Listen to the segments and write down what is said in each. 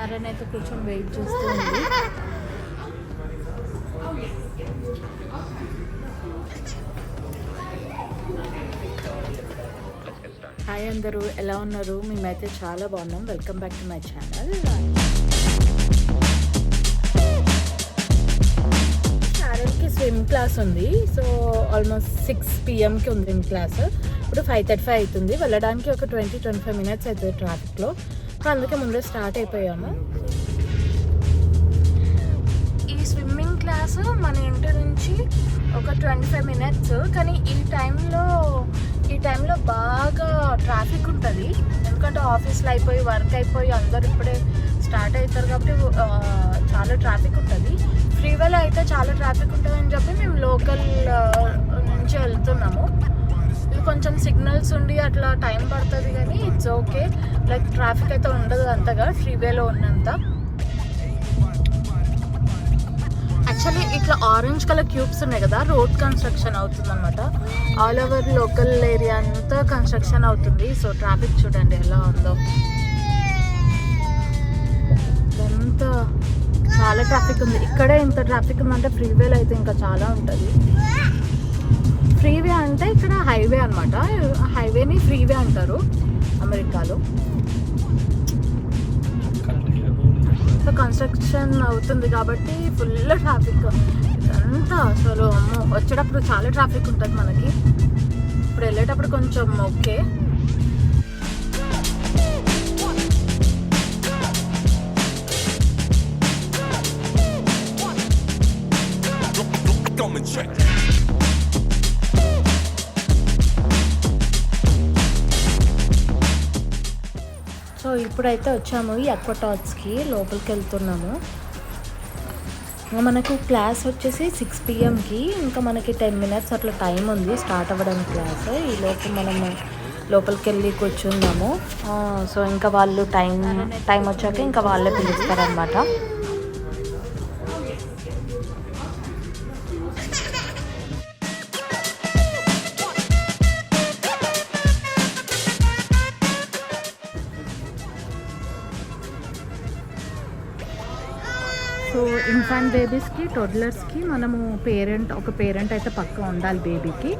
Sharon అయితే కూర్చొని wait చేస్తూ ఉంది. హాయ్ అందరూ, ఎలా ఉన్నారు? మేమైతే చాలా బాగున్నాం. Welcome back to my channel. షారన్కి స్విమ్ క్లాస్ ఉంది. సో ఆల్మోస్ట్ 6 PM ఉంది స్విమ్ క్లాస్. ఇప్పుడు 5:35 అవుతుంది. వెళ్ళడానికి ఒక 20-25 minutes అవుతుంది ట్రాఫిక్లో. అందుకే ముందే స్టార్ట్ అయిపోయాము. ఈ స్విమ్మింగ్ క్లాస్ మన ఇంటి నుంచి ఒక 25 minutes, కానీ ఈ టైంలో బాగా ట్రాఫిక్ ఉంటుంది. ఎందుకంటే ఆఫీస్లో అయిపోయి వర్క్ అయిపోయి అందరు ఇప్పుడే స్టార్ట్ అవుతారు కాబట్టి చాలా ట్రాఫిక్ ఉంటుంది. ఫ్రీవేలో అయితే చాలా ట్రాఫిక్ ఉంటుందని చెప్పి మేము లోకల్ నుంచి వెళ్తున్నాము. ఇది కొంచెం సిగ్నల్స్ ఉండి అట్లా టైం పడుతుంది, కానీ ఇట్స్ ఓకే. లైక్ ట్రాఫిక్ అయితే ఉండదు అంతగా ఫ్రీవేలో ఉన్నంత. యాక్చువల్లీ ఇట్లా ఆరెంజ్ కలర్ క్యూబ్స్ ఉన్నాయి కదా, రోడ్ కన్స్ట్రక్షన్ అవుతుంది అనమాట. ఆల్ ఓవర్ లోకల్ ఏరియా అంతా కన్స్ట్రక్షన్ అవుతుంది. సో ట్రాఫిక్ చూడండి ఎలా ఉందో. ఇదంతా చాలా ట్రాఫిక్ ఉంది. ఇక్కడే ఇంత ట్రాఫిక్ ఉందంటే ఫ్రీవేలో అయితే ఇంకా చాలా ఉంటుంది. ఫ్రీవే అంటే ఇక్కడ హైవే అనమాట. హైవేని ఫ్రీవే అంటారు అమెరికాలో. సో కన్స్ట్రక్షన్ అవుతుంది కాబట్టి ఫుల్ ట్రాఫిక్ ఇదంతా. అసలు అమ్మో, వచ్చేటప్పుడు చాలా ట్రాఫిక్ ఉంటుంది మనకి. ఇప్పుడు వెళ్ళేటప్పుడు కొంచెం ఓకే. సో ఇప్పుడైతే వచ్చాము ఈ అక్వాటాక్స్కి, లోపలికి వెళ్తున్నాము. మనకు క్లాస్ వచ్చేసి 6 PMకి. ఇంకా మనకి 10 minutes అట్లా టైం ఉంది స్టార్ట్ అవ్వడానికి క్లాస్. ఈ లోపు మనము లోపలికి వెళ్ళి కూర్చుందాము. సో ఇంకా వాళ్ళు టైం వచ్చాక ఇంకా వాళ్ళే పిలుస్తారనమాట. సో ఇన్ఫాంట్ బేబీస్కి, టోడ్లర్స్కి మనము ఒక పేరెంట్ అయితే పక్కా ఉండాలి బేబీకి.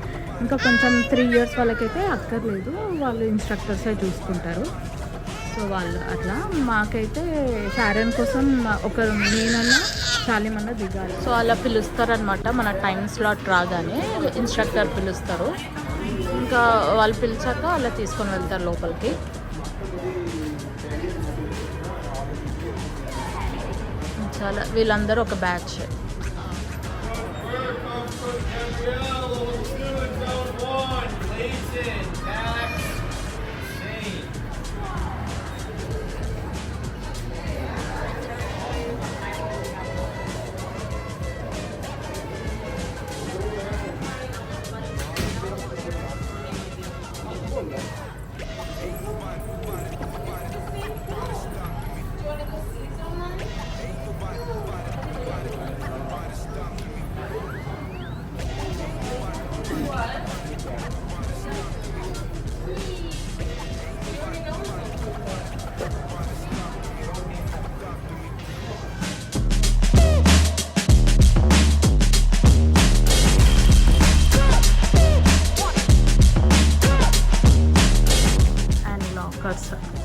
ఇంకా కొంచెం 3 years వాళ్ళకైతే అక్కర్లేదు, వాళ్ళు ఇన్స్ట్రక్టర్సే చూసుకుంటారు. సో వాళ్ళు అట్లా. మాకైతే షారన్ కోసం ఒక నేనన్నా చాలీమన్నా దిగాలి. సో అలా పిలుస్తారనమాట. మన టైం స్లాట్ రాగానే ఇన్స్ట్రక్టర్ పిలుస్తారు. ఇంకా వాళ్ళు పిలిచాక అలా తీసుకొని వెళ్తారు లోపలికి. చాలా వీళ్ళందరూ ఒక బ్యాచ్.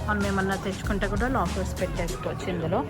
మనం ఏమన్నా తెచ్చుకుంటే కూడా లాకర్స్ పెట్టేసుకోవచ్చు ఇందులో.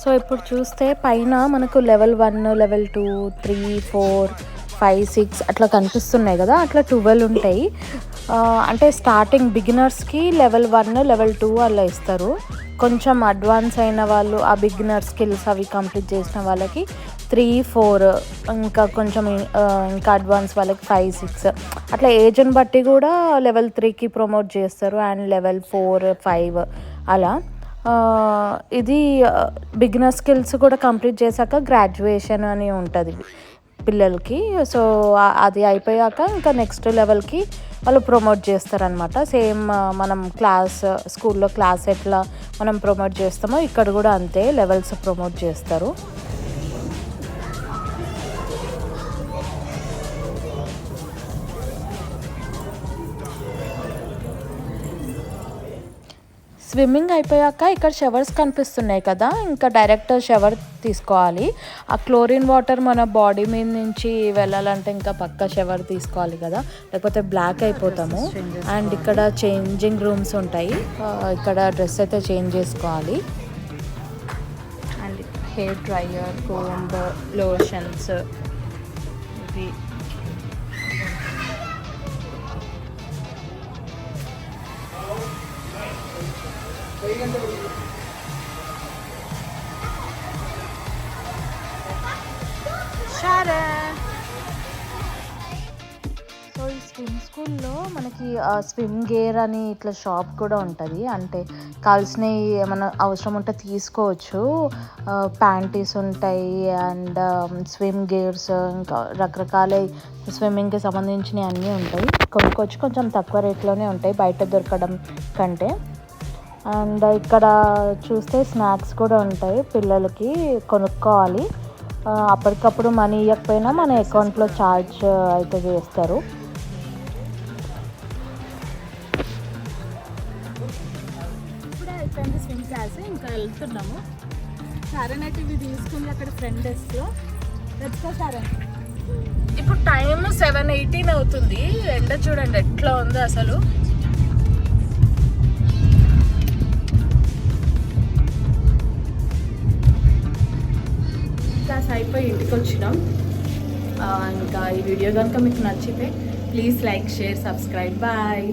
సో ఇప్పుడు చూస్తే పైన మనకు లెవెల్ 1, లెవెల్ 2, 3, 4, 5, 6 అట్లా కనిపిస్తున్నాయి కదా. అట్లా 12 ఉంటాయి. అంటే స్టార్టింగ్ బిగినర్స్కి లెవెల్ 1, లెవెల్ 2 అలా ఇస్తారు. కొంచెం అడ్వాన్స్ అయిన వాళ్ళు, ఆ బిగినర్ స్కిల్స్ అవి కంప్లీట్ చేసిన వాళ్ళకి 3-4, ఇంకా కొంచెం ఇంకా అడ్వాన్స్ వాళ్ళకి 5-6 అట్లా ఏజ్ని బట్టి కూడా లెవెల్ 3కి ప్రమోట్ చేస్తారు అండ్ లెవెల్ 4-5 అలా. ఇది బిగినర్ స్కిల్స్ కూడా కంప్లీట్ చేశాక గ్రాడ్యుయేషన్ అని ఉంటుంది పిల్లలకి. సో అది అయిపోయాక ఇంకా నెక్స్ట్ లెవెల్కి వాళ్ళు ప్రమోట్ చేస్తారనమాట. సేమ్ మనం స్కూల్లో క్లాస్ ఎట్లా మనం ప్రమోట్ చేస్తామో ఇక్కడ కూడా అంతే లెవెల్స్ ప్రమోట్ చేస్తారు. స్విమ్మింగ్ అయిపోయాక ఇక్కడ షవర్స్ కనిపిస్తున్నాయి కదా, ఇంకా డైరెక్ట్ షవర్ తీసుకోవాలి. ఆ క్లోరిన్ వాటర్ మన బాడీ మీద నుంచి వెళ్ళాలంటే ఇంకా పక్క షవర్ తీసుకోవాలి కదా, లేకపోతే బ్లాక్ అయిపోతాము. అండ్ ఇక్కడ చేంజింగ్ రూమ్స్ ఉంటాయి, ఇక్కడ డ్రెస్ అయితే చేంజ్ చేసుకోవాలి. And hair dryer, comb, lotions ఇవి. సో ఈ స్విమ్ స్కూల్లో మనకి స్విమ్ గేర్ అని ఇట్లా షాప్ కూడా ఉంటుంది. అంటే కావాల్సినవి ఏమైనా అవసరం ఉంటే తీసుకోవచ్చు. ప్యాంటీస్ ఉంటాయి అండ్ స్విమ్ గేర్స్, ఇంకా రకరకాల స్విమ్మింగ్కి సంబంధించినవి అన్నీ ఉంటాయి. కొనుక్కొచ్చి కొంచెం తక్కువ రేట్లోనే ఉంటాయి బయట దొరకడం కంటే. అండ్ ఇక్కడ చూస్తే స్నాక్స్ కూడా ఉంటాయి, పిల్లలకి కొనుక్కోవాలి. అప్పటికప్పుడు మనీ ఇవ్వకపోయినా మన అకౌంట్లో ఛార్జ్ అయితే చేస్తారు. ఇప్పుడే అయిపోయింది స్విమ్ క్లాస్, ఇంకా వెళ్తున్నాము. సారన్ అయితే ఇవి తీసుకుంది అక్కడ ఫ్రెండ్ డెస్క్లో. తెచ్చుకో సారన్. ఇప్పుడు టైం 7:18 అవుతుంది. ఎండ చూడండి ఎట్లా ఉందో అసలు. క్లాస్ అయిపోయి ఇంటికి వచ్చినాం. ఇంకా ఈ వీడియో కనుక మీకు నచ్చితే please like, share, subscribe. Bye.